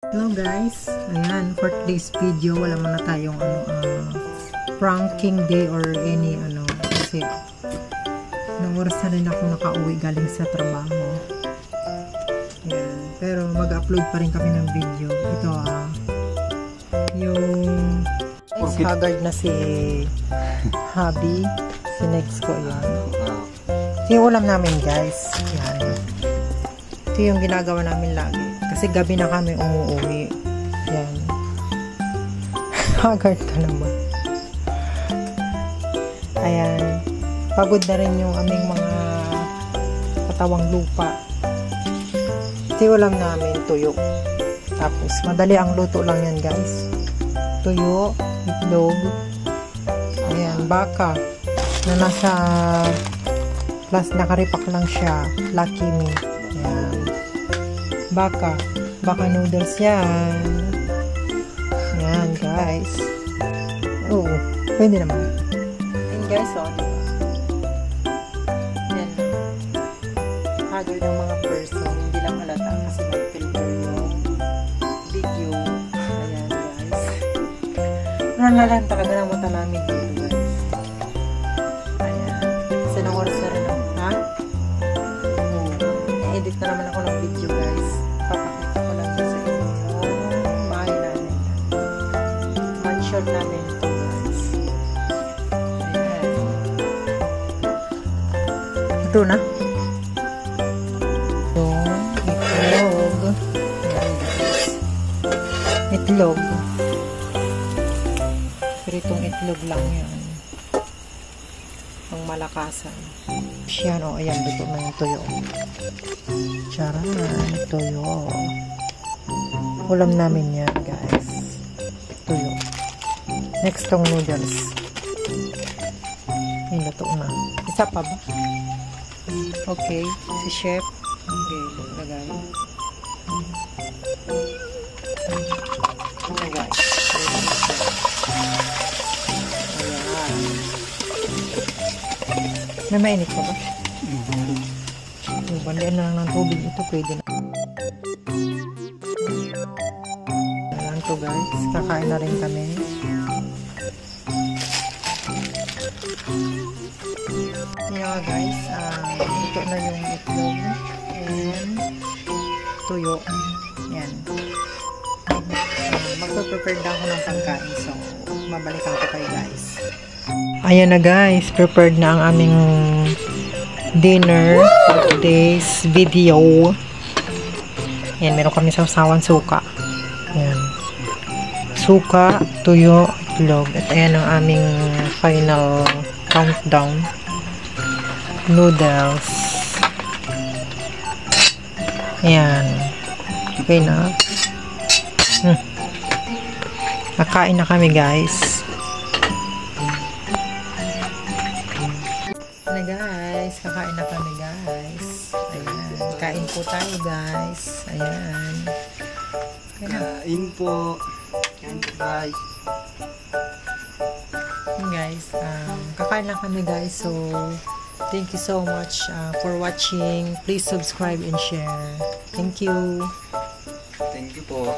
Hello guys, ayan, for today's video wala muna tayong pranking day or any kasi nung oras na rin ako nakauwi galing sa trabaho. Ayan, pero mag-upload pa rin kami ng video. Ito yung haggard na si Habi, si next ko yan. Ito yung ulam namin guys. Ayan. Ito yung ginagawa namin lagi. Kasi gabi na kami umuwi. Yan. Haggard ka naman. Ayan. Pagod na rin yung aming mga katawang lupa. Ito yung ulam namin, tuyo. Tapos, madali ang luto lang yan guys. Tuyo, itlog. Ayan, baka. Na nasa plus nakaripak lang siya. Lucky me. Ayan. Baka noodles yan. Yan guys. Oo, pwede naman. Yan guys, diba? Yan. Haggard ng mga person. Hindi lang halata kasi may filter yung video. Ayan guys. Nalalan talaga ng mata namin dito guys. Ayan. Kasi nang oras na rin ako. Ha? Oo. I-edit na naman ako ng video guys. Papakita ko lang sa inyo yung bahay namin. Mansion namin ito guys. Ayan. Ito na. Itlog. Itlog. Pero itong itlog lang yan. Ang malakasan. Yan o, ayan, dito na yung tuyo. Charan, tuyo. Ulam namin yan, guys. Tuyo. Next, tong noodles. Ay, luto na. Isa pa ba? Okay, si chef. Okay, lagay. Lagay. Ayan. May mainit pa ba? Bandian na lang ng tubig ito, pwede na. Ayan to guys, kakain na rin kami. Ayan guys, ito na yung itlog and tuyo. Ayan. Magpa-prepare na ako ng pagkain, so mabalikan ko kayo guys. Ayan na guys, prepared na ang aming dinner for today's video. Ayan, meron kami sawsawan suka. Ayan. Suka, tuyo, itlog. At ayan ang aming final countdown. Noodles. Ayan. Okay na. Nakain na kami guys. Na guys, kakain na kami guys. Ayan, kain po tayo guys. Ayan. Kain po. Kain po guys. Guys, kakain lang kami guys. So, thank you so much for watching. Please subscribe and share. Thank you. Thank you po.